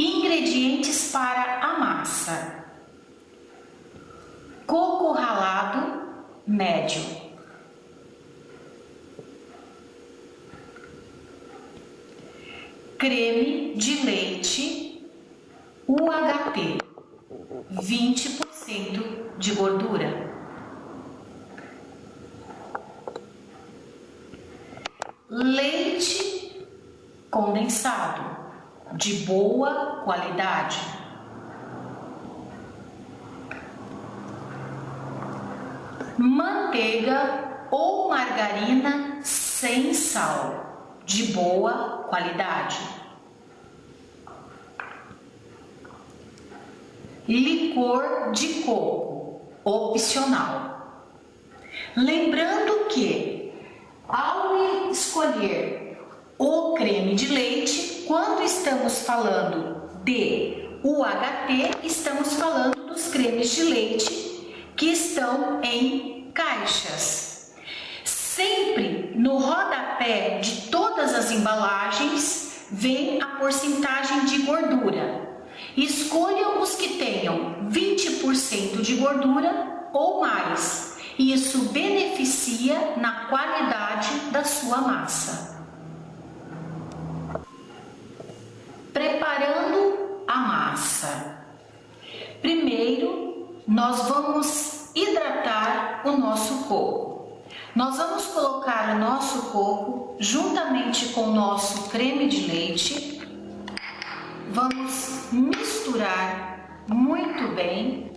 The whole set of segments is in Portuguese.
Ingredientes para a massa: coco ralado médio, creme de leite UHT, 20% de gordura, leite condensado de boa qualidade, manteiga ou margarina sem sal de boa qualidade, licor de coco opcional. Lembrando que ao escolher o creme de leite, quando estamos falando de UHT, estamos falando dos cremes de leite que estão em caixas. Sempre no rodapé de todas as embalagens vem a porcentagem de gordura. Escolha os que tenham 20% de gordura ou mais. Isso beneficia na qualidade da sua massa. Preparando a massa. Primeiro, nós vamos hidratar o nosso coco. Nós vamos colocar o nosso coco juntamente com o nosso creme de leite. Vamos misturar muito bem,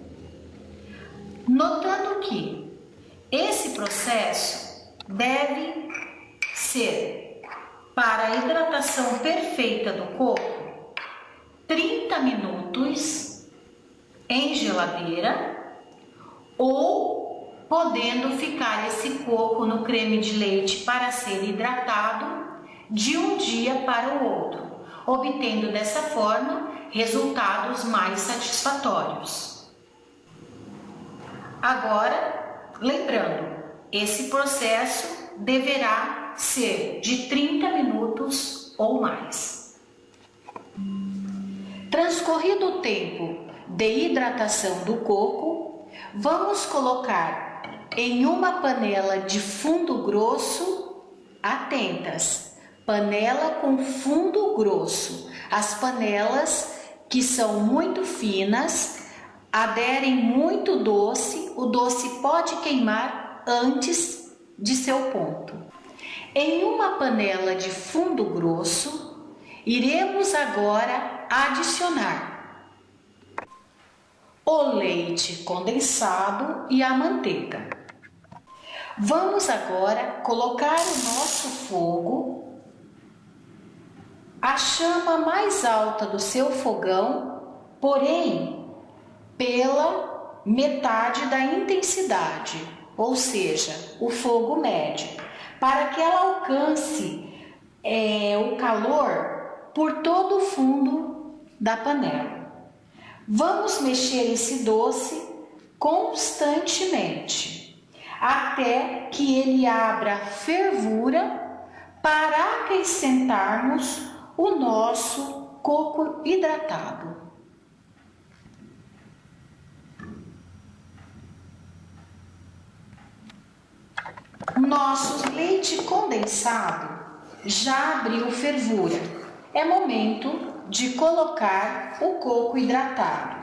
notando que esse processo deve ser para a hidratação perfeita do coco, 30 minutos em geladeira, ou podendo ficar esse coco no creme de leite para ser hidratado de um dia para o outro, obtendo dessa forma resultados mais satisfatórios. Agora, lembrando, esse processo deverá ser de 30 minutos ou mais. Transcorrido o tempo de hidratação do coco, vamos colocar em uma panela de fundo grosso, atentas, panela com fundo grosso. As panelas que são muito finas aderem muito doce, o doce pode queimar antes de seu ponto. Em uma panela de fundo grosso, iremos agora adicionar o leite condensado e a manteiga. Vamos agora colocar o nosso fogo, a chama mais alta do seu fogão, porém pela metade da intensidade, ou seja, o fogo médio, para que ela alcance o calor por todo o fundo da panela. Vamos mexer esse doce constantemente, até que ele abra fervura para acrescentarmos o nosso coco hidratado. Nosso leite condensado já abriu fervura. É momento de colocar o coco hidratado.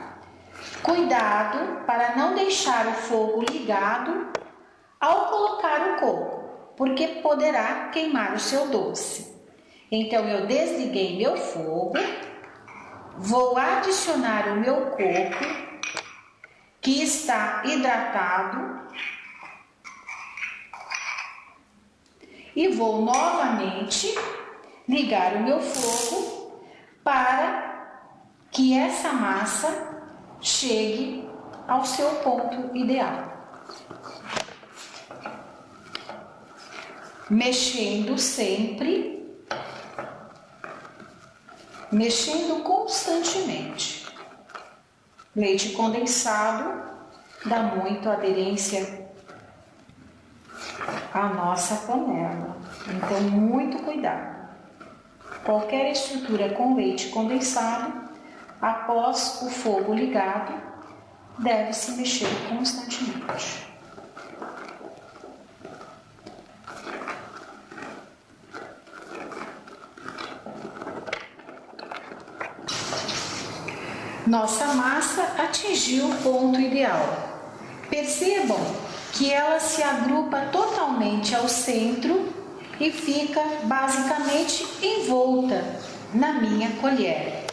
Cuidado para não deixar o fogo ligado ao colocar o coco, porque poderá queimar o seu doce. Então eu desliguei meu fogo, vou adicionar o meu coco que está hidratado e vou novamente ligar o meu fogo para que essa massa chegue ao seu ponto ideal. Mexendo sempre, mexendo constantemente. Leite condensado dá muito aderência à nossa panela, então muito cuidado. Qualquer estrutura com leite condensado Após o fogo ligado, deve-se mexer constantemente. Nossa massa atingiu o ponto ideal. Percebam que ela se agrupa totalmente ao centro e fica basicamente envolta na minha colher.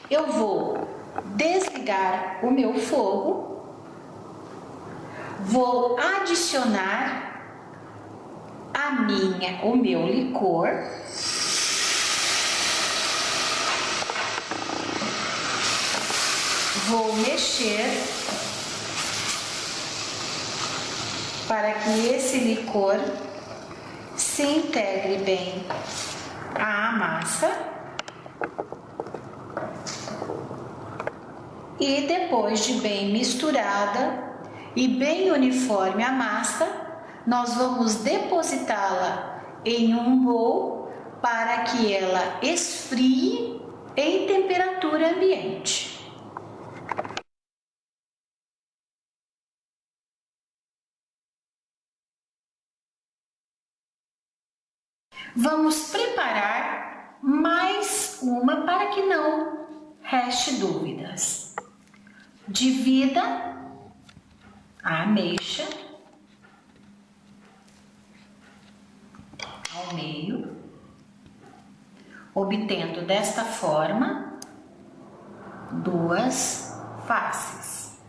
Eu vou desligar o meu fogo, vou adicionar o meu licor. Vou mexer para que esse licor se integre bem à massa. E depois de bem misturada e bem uniforme a massa, nós vamos depositá-la em um bowl para que ela esfrie em temperatura ambiente. Vamos preparar mais uma para que não reste dúvidas. Divida a ameixa ao meio, obtendo desta forma duas faces.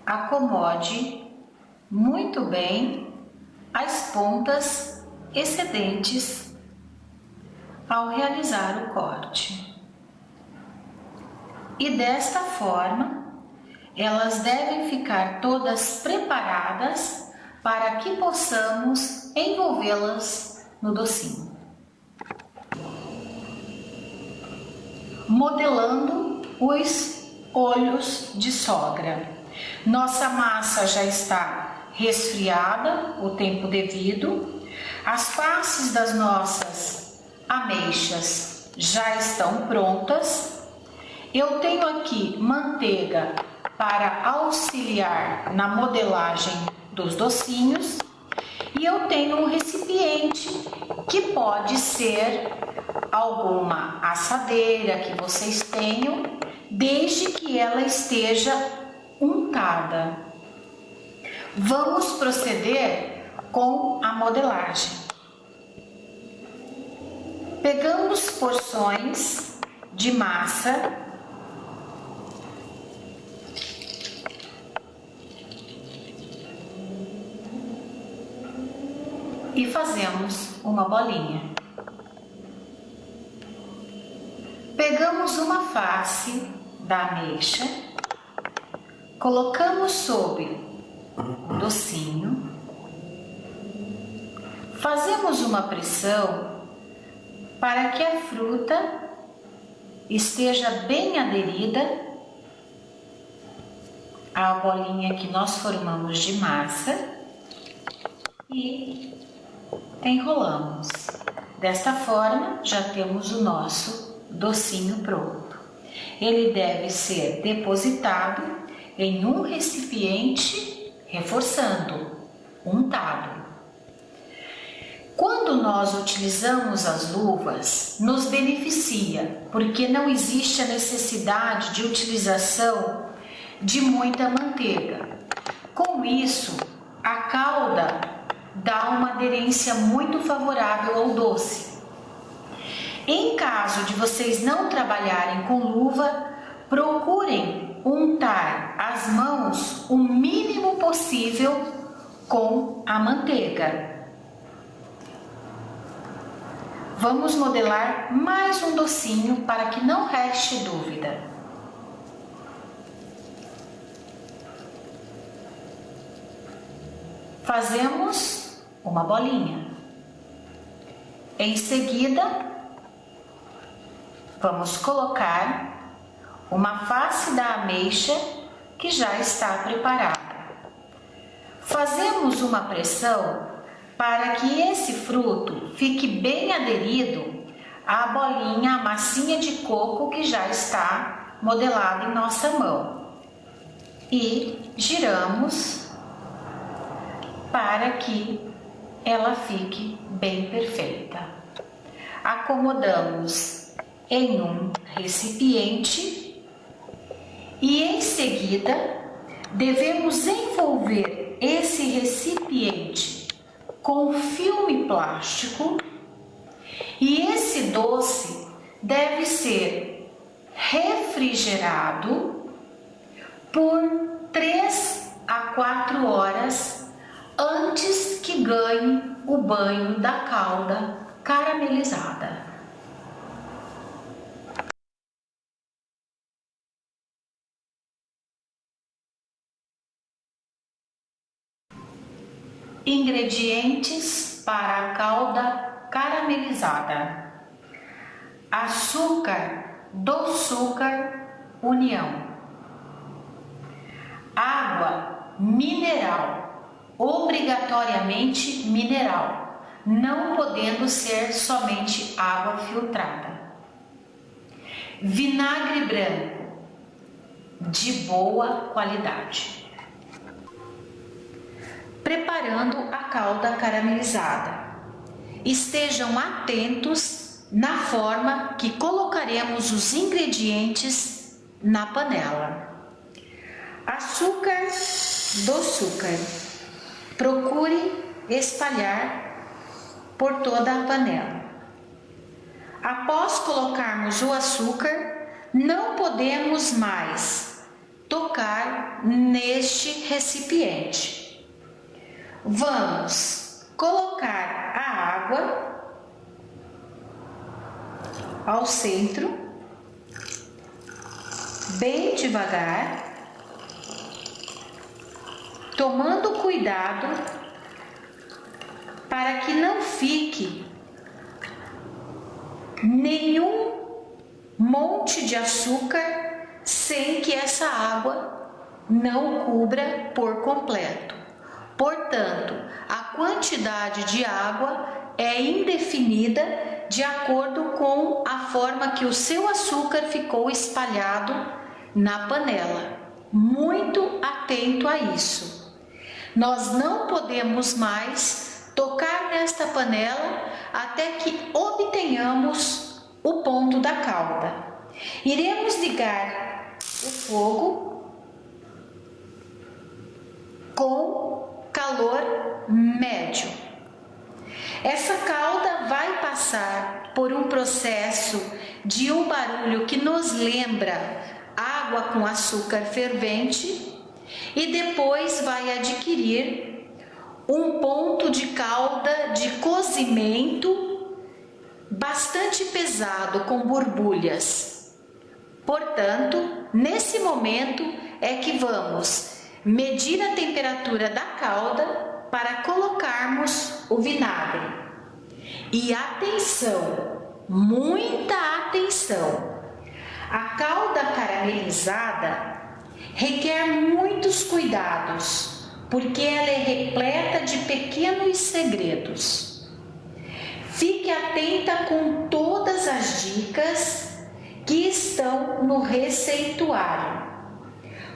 Acomode muito bem as pontas excedentes ao realizar o corte. E desta forma, elas devem ficar todas preparadas para que possamos envolvê-las no docinho. Modelando os olhos de sogra. Nossa massa já está resfriada o tempo devido. As faces das nossas ameixas já estão prontas. Eu tenho aqui manteiga para auxiliar na modelagem dos docinhos e eu tenho um recipiente que pode ser alguma assadeira que vocês tenham, desde que ela esteja untada. Vamos proceder com a modelagem. Pegamos porções de massa e fazemos uma bolinha. Pegamos uma face da ameixa, colocamos sobre o docinho, fazemos uma pressão para que a fruta esteja bem aderida à bolinha que nós formamos de massa e enrolamos. Desta forma, já temos o nosso docinho pronto. Ele deve ser depositado em um recipiente, reforçando, untado. Quando nós utilizamos as luvas, nos beneficia, porque não existe a necessidade de utilização de muita manteiga. Com isso, a calda dá uma aderência muito favorável ao doce. Em caso de vocês não trabalharem com luva, procurem untar as mãos o mínimo possível com a manteiga. Vamos modelar mais um docinho para que não reste dúvida. Fazemos uma bolinha. Em seguida, vamos colocar uma face da ameixa que já está preparada. Fazemos uma pressão para que esse fruto fique bem aderido a bolinha, a massinha de coco que já está modelada em nossa mão. E giramos para que ela fique bem perfeita. Acomodamos em um recipiente e em seguida devemos envolver esse recipiente com filme plástico e esse doce deve ser refrigerado por 3 a 4 horas antes que ganhe o banho da calda caramelizada. Ingredientes para a calda caramelizada: açúcar do Açúcar União, água mineral, obrigatoriamente mineral, não podendo ser somente água filtrada, vinagre branco de boa qualidade. Preparando a calda caramelizada, estejam atentos na forma que colocaremos os ingredientes na panela. Açúcar do açúcar. Procure espalhar por toda a panela. Após colocarmos o açúcar, não podemos mais tocar neste recipiente. Vamos colocar a água ao centro, bem devagar, tomando cuidado para que não fique nenhum monte de açúcar sem que essa água não cubra por completo. Portanto, a quantidade de água é indefinida de acordo com a forma que o seu açúcar ficou espalhado na panela. Muito atento a isso. Nós não podemos mais tocar nesta panela até que obtenhamos o ponto da calda. Iremos ligar o fogo com calor médio. Essa calda vai passar por um processo de um barulho que nos lembra água com açúcar fervente e depois vai adquirir um ponto de calda de cozimento bastante pesado com borbulhas. Portanto, nesse momento é que vamos medir a temperatura da calda para colocarmos o vinagre. E atenção, muita atenção! A calda caramelizada requer muitos cuidados, porque ela é repleta de pequenos segredos. Fique atenta com todas as dicas que estão no receituário.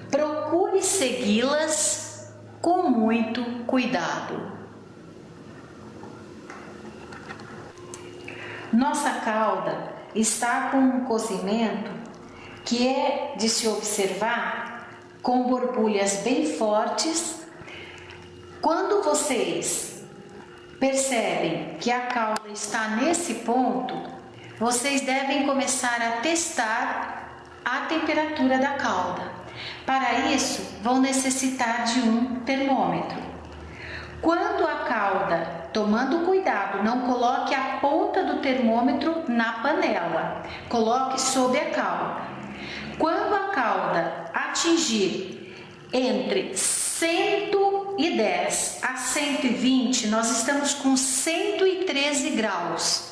Procure segui-las com muito cuidado. Nossa calda está com um cozimento que é de se observar com borbulhas bem fortes. Quando vocês percebem que a calda está nesse ponto, vocês devem começar a testar a temperatura da calda. Para isso, vão necessitar de um termômetro. Quando a calda, tomando cuidado, não coloque a ponta do termômetro na panela, coloque sobre a calda. Quando a calda atingir entre 110 a 120, nós estamos com 113 graus.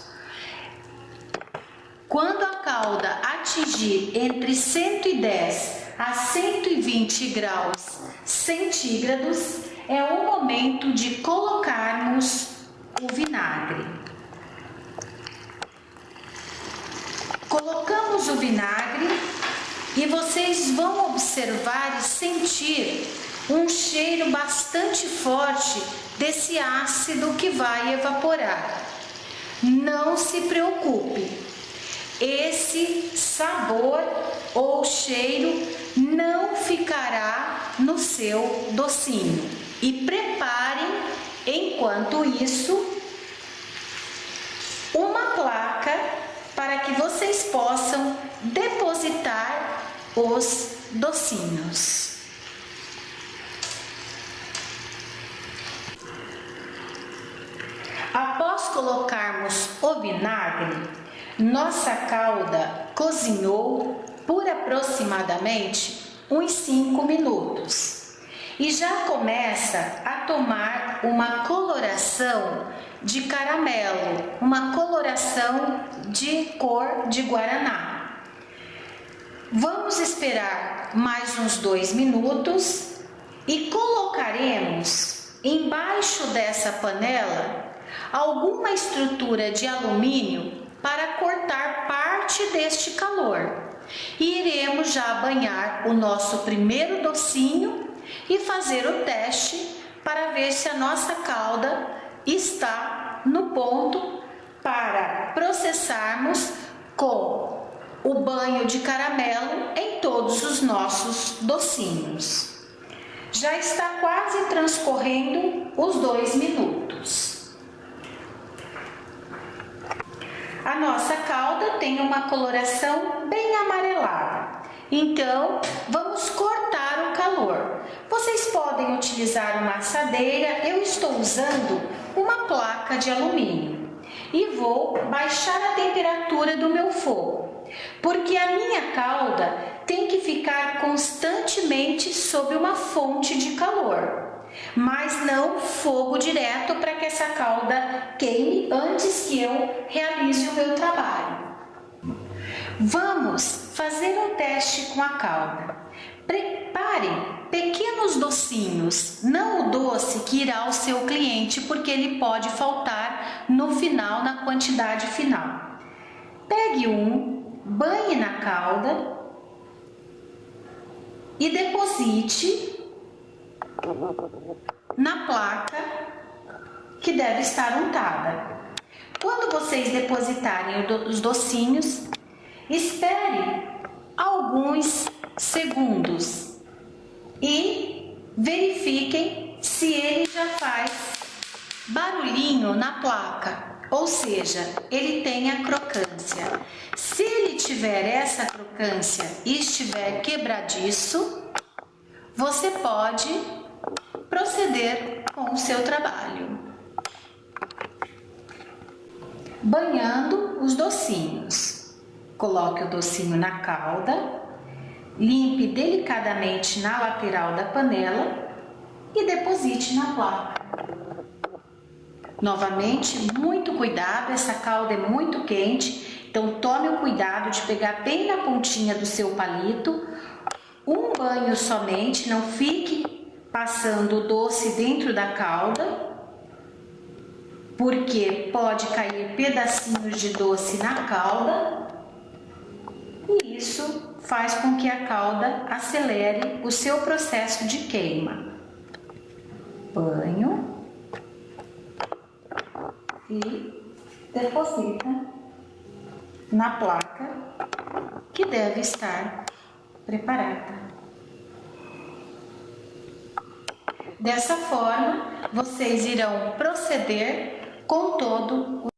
Quando a calda atingir entre 110 a 120 graus centígrados, é o momento de colocarmos o vinagre. o vinagre e vocês vão observar e sentir um cheiro bastante forte desse ácido que vai evaporar. Não se preocupe, esse sabor ou cheiro não ficará no seu docinho. E preparem, enquanto isso, uma placa para que vocês possam depositar os docinhos. Após colocarmos o vinagre, nossa calda cozinhou por aproximadamente uns 5 minutos e já começa a tomar uma coloração de caramelo, uma coloração de cor de guaraná. Vamos esperar mais uns 2 minutos e colocaremos embaixo dessa panela alguma estrutura de alumínio para cortar parte deste calor. E iremos já banhar o nosso primeiro docinho e fazer o teste para ver se a nossa calda está no ponto para processarmos com o banho de caramelo em todos os nossos docinhos. Já está quase transcorrendo os 2 minutos. A nossa calda tem uma coloração bem amarelada, então vamos cortar o calor. Vocês podem utilizar uma assadeira, eu estou usando uma placa de alumínio e vou baixar a temperatura do meu fogo, porque a minha calda tem que ficar constantemente sob uma fonte de calor, mas não fogo direto para que essa calda queime antes que eu realize o meu trabalho. Vamos fazer um teste com a calda. Preparem pequenos docinhos, não o doce que irá ao seu cliente, porque ele pode faltar no final, na quantidade final. Pegue um, banhe na calda e deposite na placa que deve estar untada. Quando vocês depositarem os docinhos, espere alguns segundos e verifiquem se ele já faz barulhinho na placa, ou seja, ele tem a crocância. Se ele tiver essa crocância e estiver quebradiço, você pode proceder com o seu trabalho. Banhando os docinhos. Coloque o docinho na calda, limpe delicadamente na lateral da panela e deposite na placa. Novamente, muito cuidado, essa calda é muito quente, então tome o cuidado de pegar bem na pontinha do seu palito. Um banho somente, não fique passando o doce dentro da calda, porque pode cair pedacinhos de doce na calda e isso faz com que a calda acelere o seu processo de queima. Banho e deposita na placa que deve estar preparada. Dessa forma, vocês irão proceder com todo o